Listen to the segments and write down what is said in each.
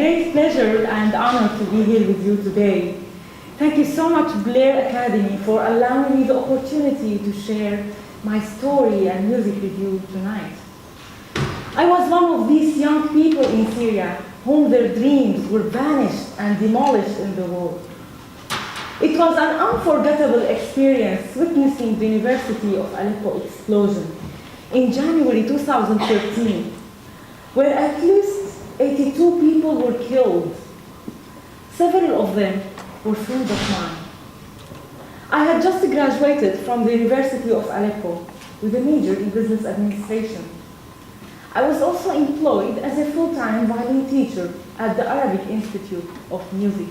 great pleasure and honor to be here with you today. Thank you so much, Blair Academy, for allowing me the opportunity to share my story and music with you tonight. I was one of these young people in Syria whom their dreams were vanished and demolished in the war. It was an unforgettable experience witnessing the University of Aleppo explosion in January 2013, where at least 82 people were killed. Several of them were friends of mine. I had just graduated from the University of Aleppo with a major in business administration. I was also employed as a full-time violin teacher at the Arabic Institute of Music.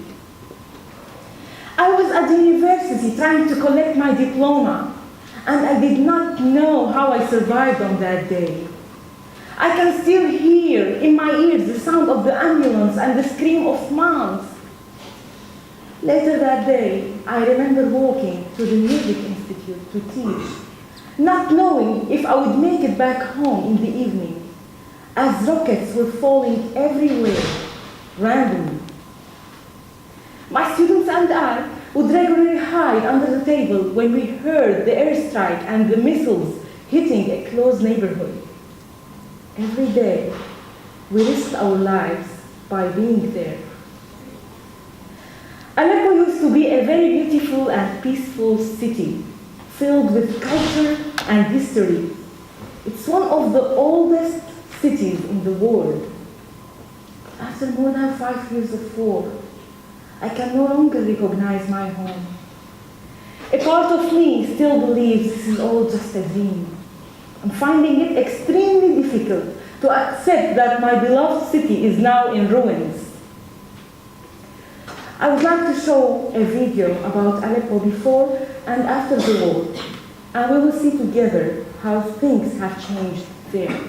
I was at the university trying to collect my diploma, and I did not know how I survived on that day. I can still hear in my ears the sound of the ambulance and the scream of moms. Later that day, I remember walking to the Music Institute to teach, not knowing if I would make it back home in the evening, as rockets were falling everywhere, randomly. My students and I would regularly hide under the table when we heard the airstrike and the missiles hitting a close neighborhood. Every day, we risked our lives by being there. Aleppo used to be a very beautiful and peaceful city, filled with culture and history. It's one of the oldest cities in the world. After more than 5 years of war, I can no longer recognize my home. A part of me still believes this is all just a dream. I'm finding it extremely difficult to accept that my beloved city is now in ruins. I would like to show a video about Aleppo before and after the war, and we will see together how things have changed there.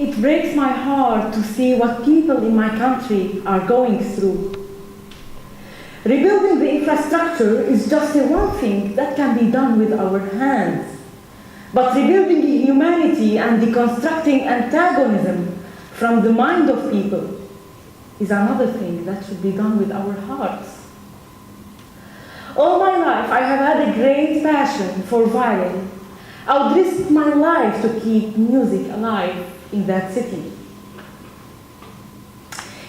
It breaks my heart to see what people in my country are going through. Rebuilding the infrastructure is just one thing that can be done with our hands. But rebuilding humanity and deconstructing antagonism from the mind of people is another thing that should be done with our hearts. All my life, I have had a great passion for violin. I would risk my life to keep music alive in that city.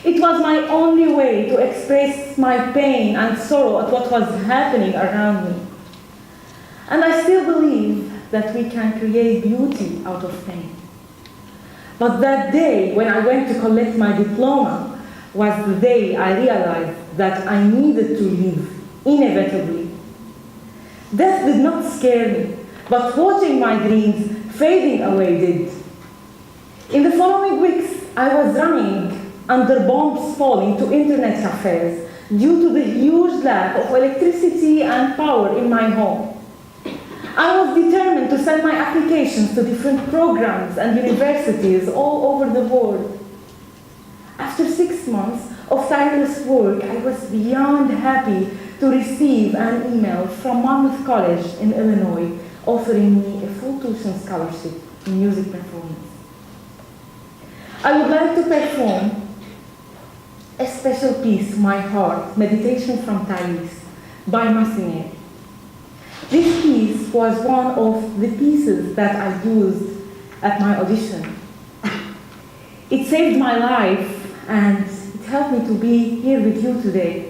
It was my only way to express my pain and sorrow at what was happening around me. And I still believe that we can create beauty out of pain. But that day, when I went to collect my diploma, was the day I realized that I needed to live inevitably. Death did not scare me, but watching my dreams fading away did. In the following weeks, I was running under bombs falling to internet cafes due to the huge lack of electricity and power in my home. I was determined to send my applications to different programs and universities all over the world. After 6 months of tireless work, I was beyond happy to receive an email from Monmouth College in Illinois offering me a full tuition scholarship in music performance. I would like to perform a special piece, My Heart, Meditation from Thais, by Massenet. This piece was one of the pieces that I used at my audition. It saved my life and it helped me to be here with you today.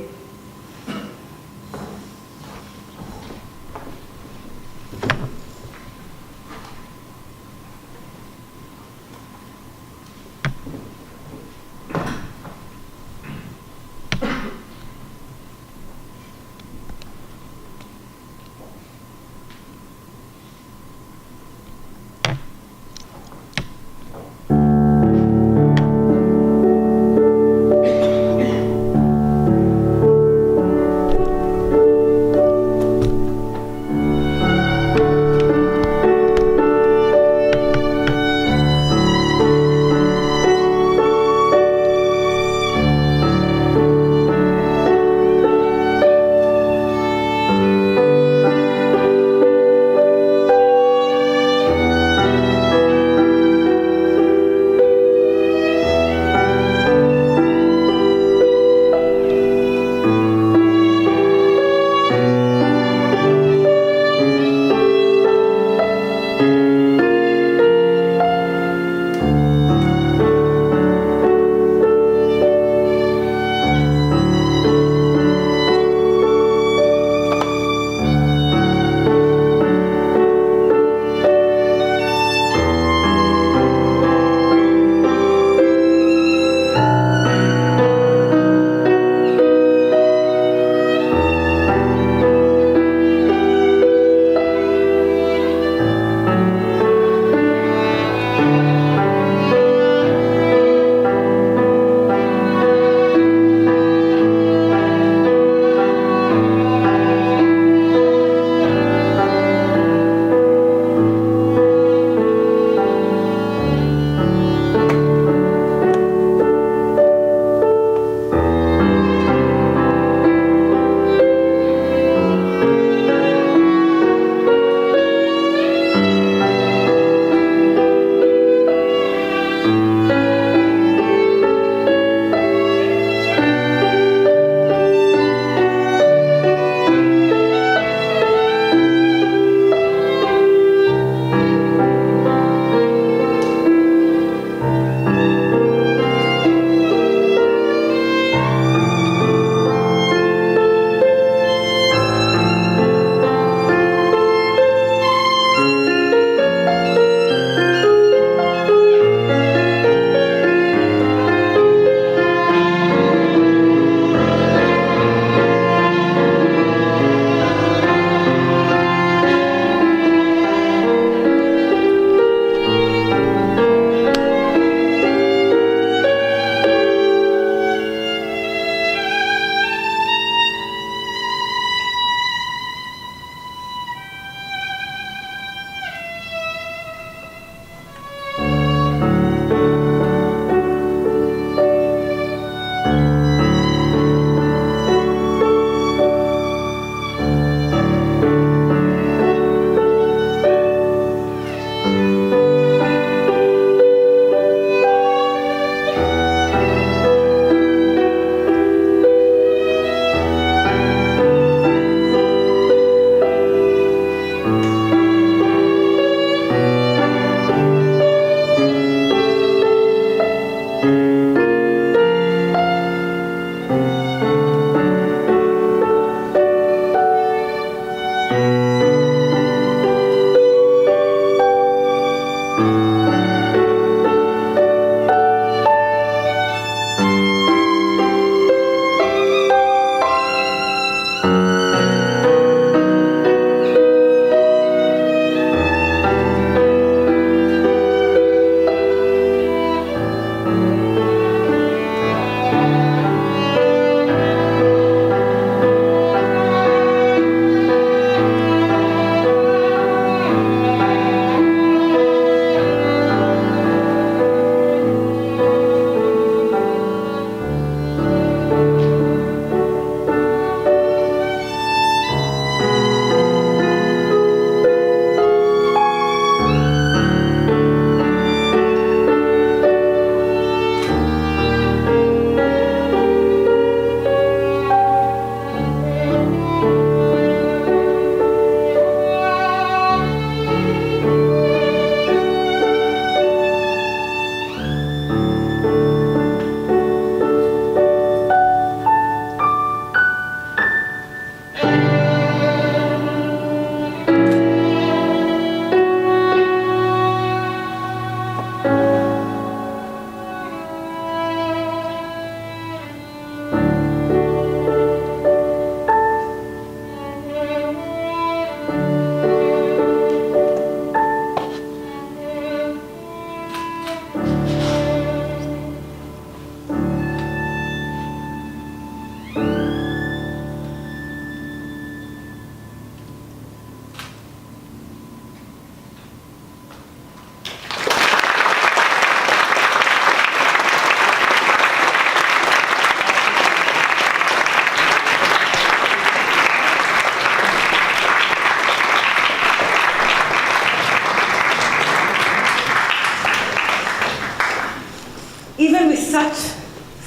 such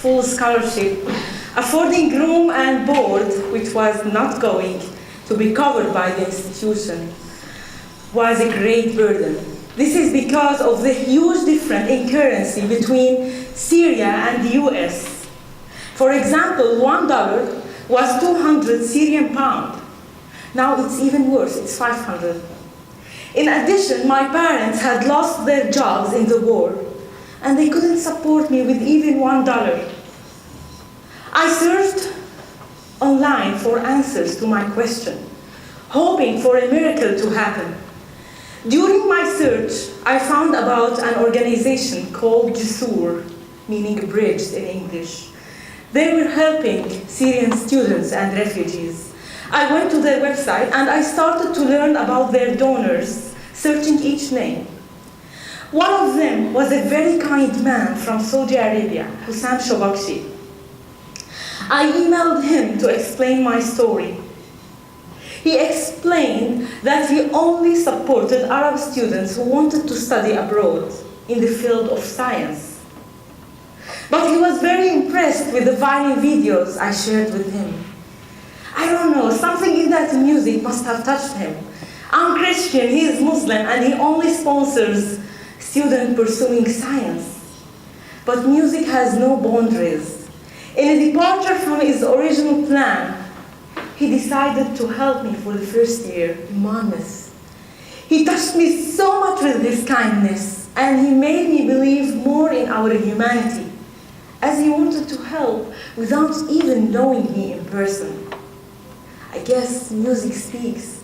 full scholarship, affording room and board, which was not going to be covered by the institution, was a great burden. This is because of the huge difference in currency between Syria and the US. For example, $1 was 200 Syrian pound. Now it's even worse, it's 500. In addition, my parents had lost their jobs in the war, and they couldn't support me with even $1. I searched online for answers to my question, hoping for a miracle to happen. During my search, I found about an organization called Jusur, meaning bridge in English. They were helping Syrian students and refugees. I went to their website and I started to learn about their donors, searching each name. One of them was a very kind man from Saudi Arabia, Hussam Shobakshi. I emailed him to explain my story. He explained that he only supported Arab students who wanted to study abroad in the field of science. But he was very impressed with the violin videos I shared with him. I don't know, something in that music must have touched him. I'm Christian, he is Muslim, and he only sponsors students pursuing science. But music has no boundaries. In a departure from his original plan, he decided to help me for the first year in Monmouth. He touched me so much with his kindness, and he made me believe more in our humanity, as he wanted to help without even knowing me in person. I guess music speaks.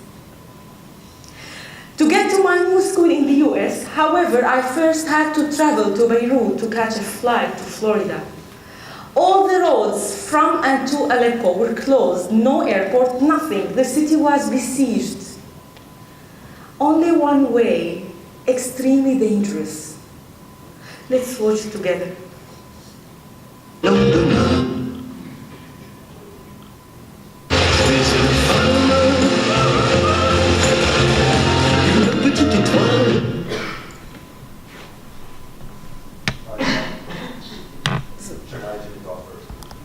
To get to my new school in the US, however, I first had to travel to Beirut to catch a flight to Florida. All the roads from and to Aleppo were closed, no airport, nothing. The city was besieged. Only one way, extremely dangerous. Let's watch together.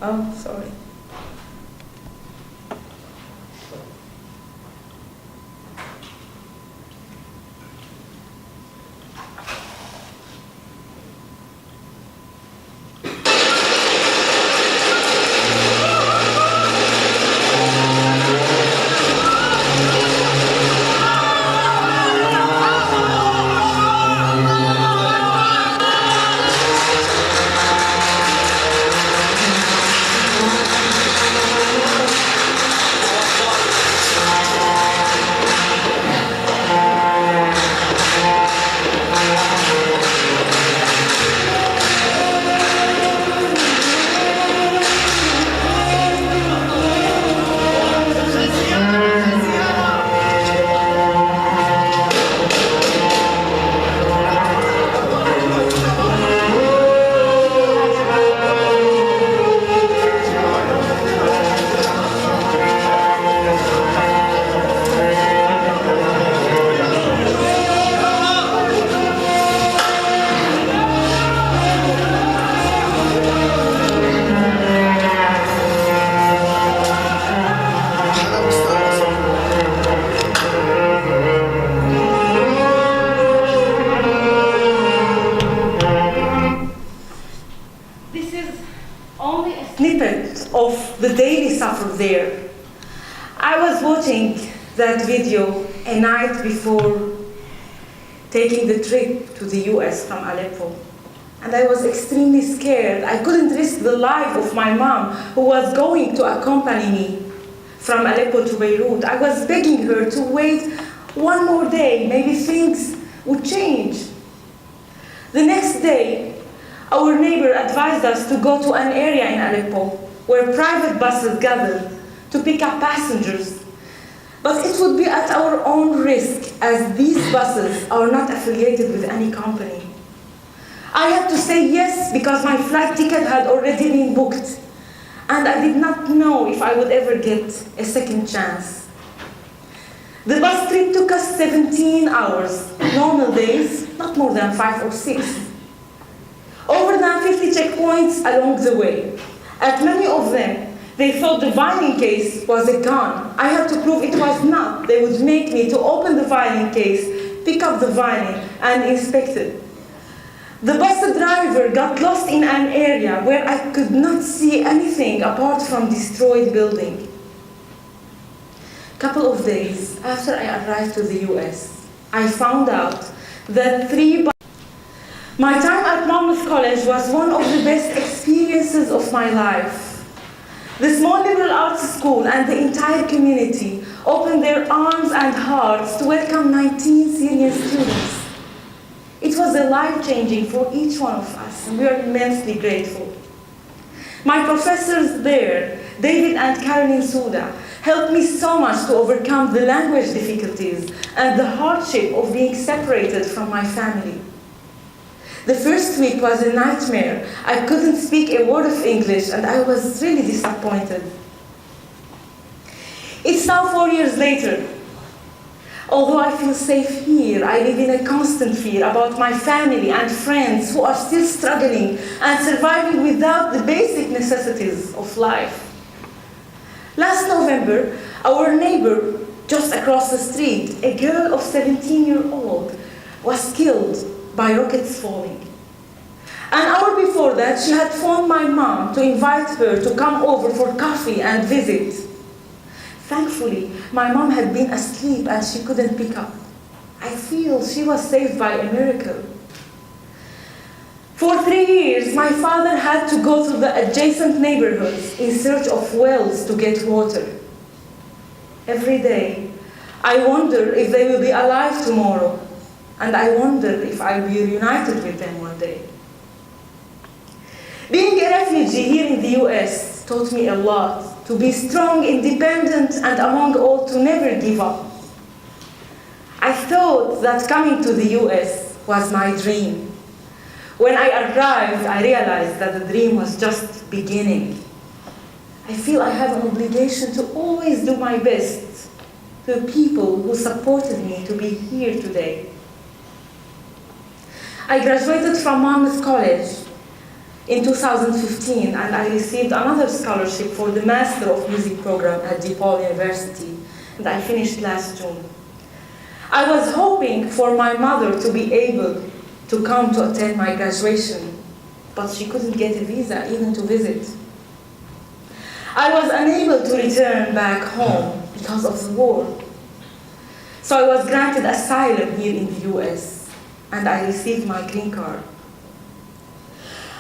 Oh, sorry. Of the daily suffer there. I was watching that video a night before taking the trip to the US from Aleppo, and I was extremely scared. I couldn't risk the life of my mom, who was going to accompany me from Aleppo to Beirut. I was begging her to wait one more day, maybe things would change. The next day, our neighbor advised us to go to an area in Aleppo where private buses gathered to pick up passengers. But it would be at our own risk, as these buses are not affiliated with any company. I had to say yes because my flight ticket had already been booked, and I did not know if I would ever get a second chance. The bus trip took us 17 hours, normal days, not more than 5 or 6. Over than 50 security checkpoints along the way. At many of them, they thought the violin case was a gun. I had to prove it was not. They would make me to open the violin case, pick up the violin, and inspect it. The bus driver got lost in an area where I could not see anything apart from destroyed building. A couple of days after I arrived to the US, I found out that my time at Monmouth College was one of the best experiences of my life. The small liberal arts school and the entire community opened their arms and hearts to welcome 19 Syrian students. It was life-changing for each one of us, and we are immensely grateful. My professors there, David and Caroline Souda, helped me so much to overcome the language difficulties and the hardship of being separated from my family. The first week was a nightmare. I couldn't speak a word of English, and I was really disappointed. It's now 4 years later. Although I feel safe here, I live in a constant fear about my family and friends who are still struggling and surviving without the basic necessities of life. Last November, our neighbor just across the street, a girl of 17-years-old, was killed by rockets falling. An hour before that, she had phoned my mom to invite her to come over for coffee and visit. Thankfully, my mom had been asleep and she couldn't pick up. I feel she was saved by a miracle. For 3 years, my father had to go to the adjacent neighborhoods in search of wells to get water. Every day, I wonder if they will be alive tomorrow, and I wonder if I will be reunited with them one day. Being a refugee here in the US taught me a lot. To be strong, independent, and among all, to never give up. I thought that coming to the US was my dream. When I arrived, I realized that the dream was just beginning. I feel I have an obligation to always do my best to the people who supported me to be here today. I graduated from Monmouth College in 2015, and I received another scholarship for the Master of Music program at DePaul University, and I finished last June. I was hoping for my mother to be able to come to attend my graduation, but she couldn't get a visa even to visit. I was unable to return back home because of the war. So I was granted asylum here in the US, and I received my green card.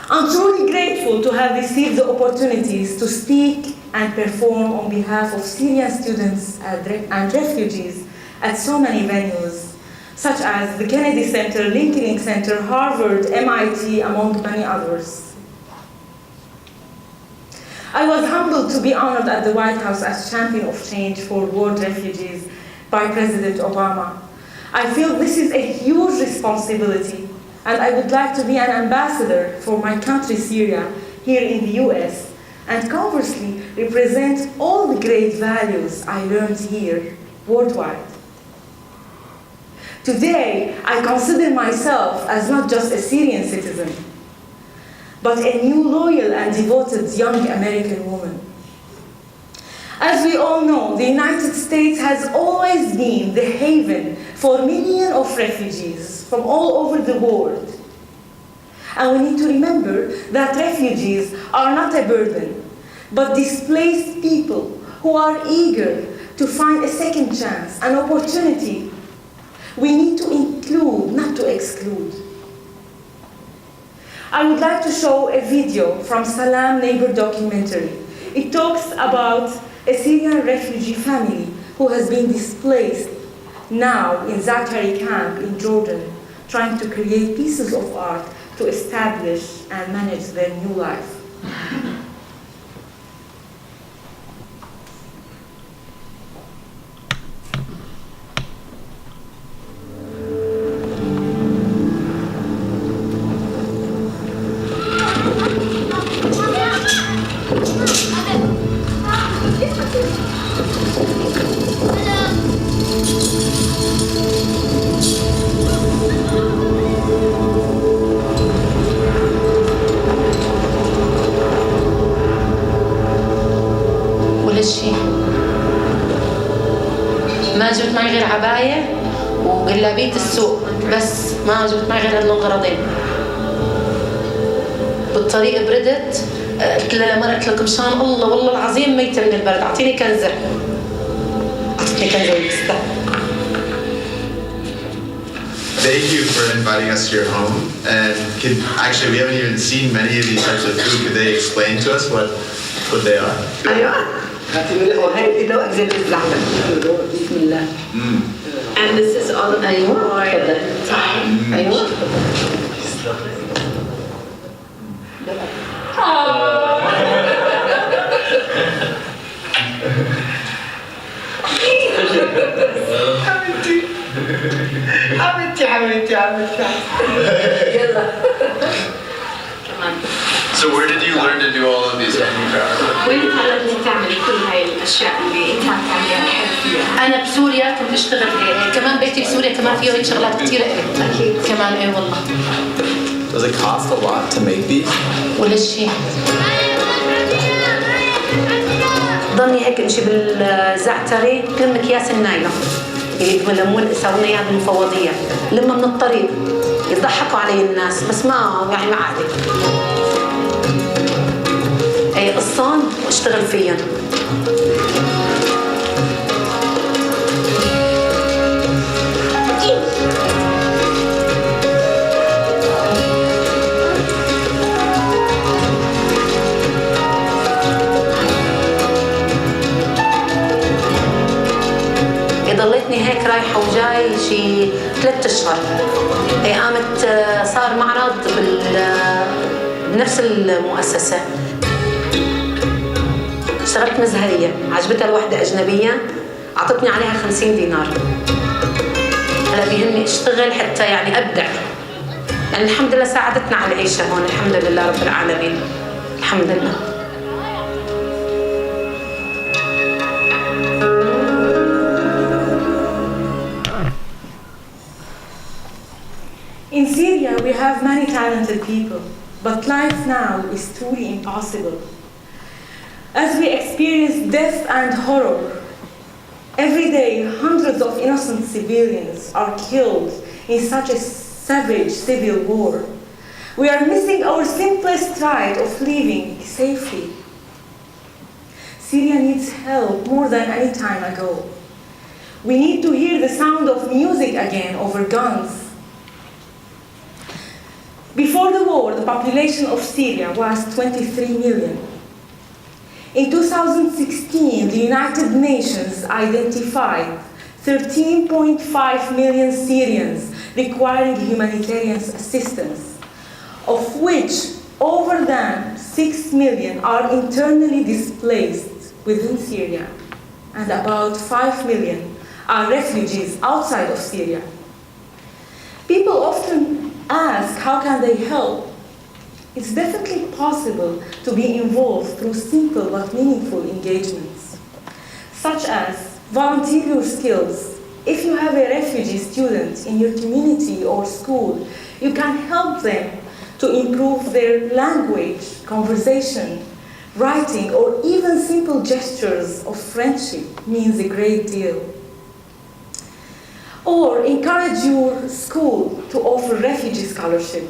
I'm truly grateful to have received the opportunities to speak and perform on behalf of Syrian students and refugees at so many venues, such as the Kennedy Center, Lincoln Center, Harvard, MIT, among many others. I was humbled to be honored at the White House as Champion of Change for World Refugees by President Obama. I feel this is a huge responsibility, and I would like to be an ambassador for my country, Syria, here in the US, and conversely represent all the great values I learned here worldwide. Today, I consider myself as not just a Syrian citizen, but a new loyal and devoted young American woman. As we all know, the United States has always been the haven for millions of refugees from all over the world. And we need to remember that refugees are not a burden, but displaced people who are eager to find a second chance, an opportunity. We need to include, not to exclude. I would like to show a video from Salam Neighbor documentary. It talks about a Syrian refugee family who has been displaced now in Zachary camp in Jordan, trying to create pieces of art to establish and manage their new life. ما جبت معي غير عباية وجلابية السوق بس، ما جبت معي غير هاللون غرضين. بالطريق بردت، قلت لها لمرة، قلت لك مشان الله والله العظيم ميتة من البرد، أعطيني كنزة. أعطيني كنزة ولبستها. Thank you for inviting us to your home. And actually, we haven't even seen many of these types of food. Could they explain to us what they are? أيوة. وهي إدوق زي الزعتر. بسم الله. And this is all for time. أيوة. حبيبتي يلا. So where did you learn to do all of these handicrafts? وين تعلمتي تعملي كل هاي الأشياء اللي أنت عم تعمليها بحبيها؟ أنا بسوريا كنت أشتغل هيك، كمان بيتي بسوريا كمان فيه هيك شغلات كثيرة إلي. كمان إيه والله. Does it cost a lot to make these? ولا شيء. ضلني هيك امشي بالزعتري لم اكياس النايلون اللي بلمون يسوون اياها بالمفوضيه، لما من الطريق يضحكوا علي الناس بس ما يعني ما عادي. اي قصان واشتغل فيهم. ضليتني هيك رايحة وجاي شي 3 أشهر. قامت صار معرض بنفس المؤسسة. اشتغلت مزهرية، عجبتها الوحدة أجنبية، أعطتني عليها 50 دينار. هلا بيهمني اشتغل حتى يعني أبدع. يعني الحمد لله ساعدتنا على العيشة هون، الحمد لله رب العالمين. الحمد لله. In Syria, we have many talented people, but life now is truly impossible. As we experience death and horror, every day hundreds of innocent civilians are killed in such a savage civil war. We are missing our simplest right of living safely. Syria needs help more than any time ago. We need to hear the sound of music again over guns. Before the war, the population of Syria was 23 million. In 2016, the United Nations identified 13.5 million Syrians requiring humanitarian assistance, of which over than 6 million are internally displaced within Syria, and about 5 million are refugees outside of Syria. People often ask, how can they help? It's definitely possible to be involved through simple but meaningful engagements, such as volunteer your skills. If you have a refugee student in your community or school, you can help them to improve their language, conversation, writing, or even simple gestures of friendship means a great deal. Or encourage your school to offer refugee scholarship.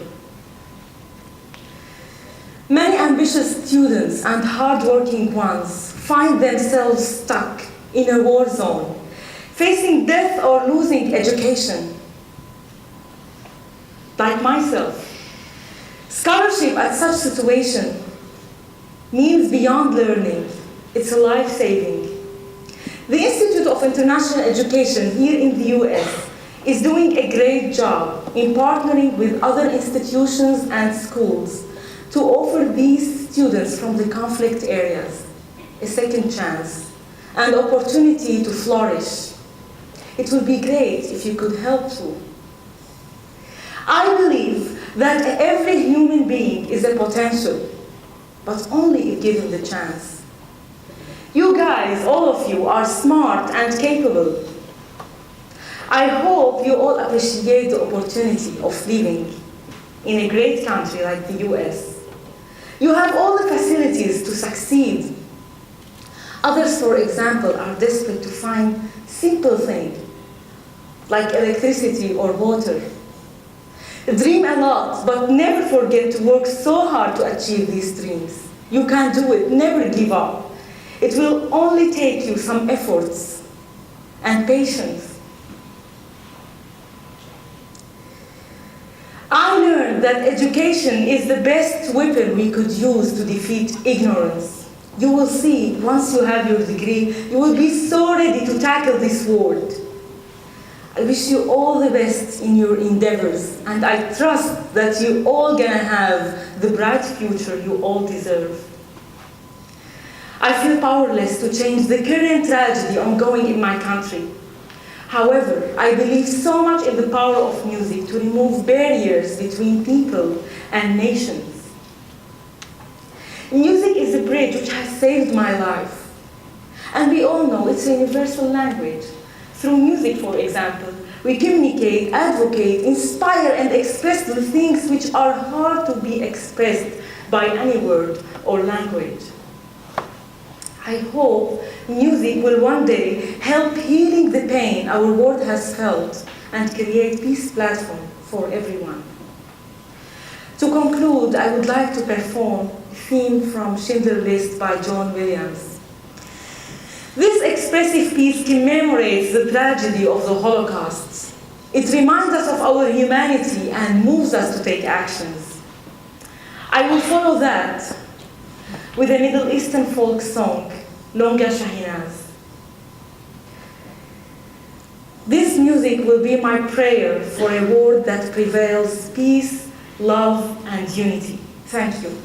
Many ambitious students and hardworking ones find themselves stuck in a war zone, facing death or losing education. Like myself, scholarship at such situation means beyond learning, it's life-saving. The Institute of International Education here in the US is doing a great job in partnering with other institutions and schools to offer these students from the conflict areas a second chance and opportunity to flourish. It would be great if you could help too. I believe that every human being is a potential, but only if given the chance. You guys, all of you, are smart and capable. I hope you all appreciate the opportunity of living in a great country like the US. You have all the facilities to succeed. Others, for example, are desperate to find simple things like electricity or water. Dream a lot, but never forget to work so hard to achieve these dreams. You can do it, never give up. It will only take you some efforts and patience. I learned that education is the best weapon we could use to defeat ignorance. You will see, once you have your degree, you will be so ready to tackle this world. I wish you all the best in your endeavors, and I trust that you all gonna have the bright future you all deserve. I feel powerless to change the current tragedy ongoing in my country. However, I believe so much in the power of music to remove barriers between people and nations. Music is a bridge which has saved my life. And we all know it's a universal language. Through music, for example, we communicate, advocate, inspire, and express the things which are hard to be expressed by any word or language. I hope music will one day help healing the pain our world has felt and create peace platform for everyone. To conclude, I would like to perform a theme from Schindler's List by John Williams. This expressive piece commemorates the tragedy of the Holocaust. It reminds us of our humanity and moves us to take actions. I will follow that with a Middle Eastern folk song, Longa Shahinaz. This music will be my prayer for a world that prevails peace, love, and unity. Thank you.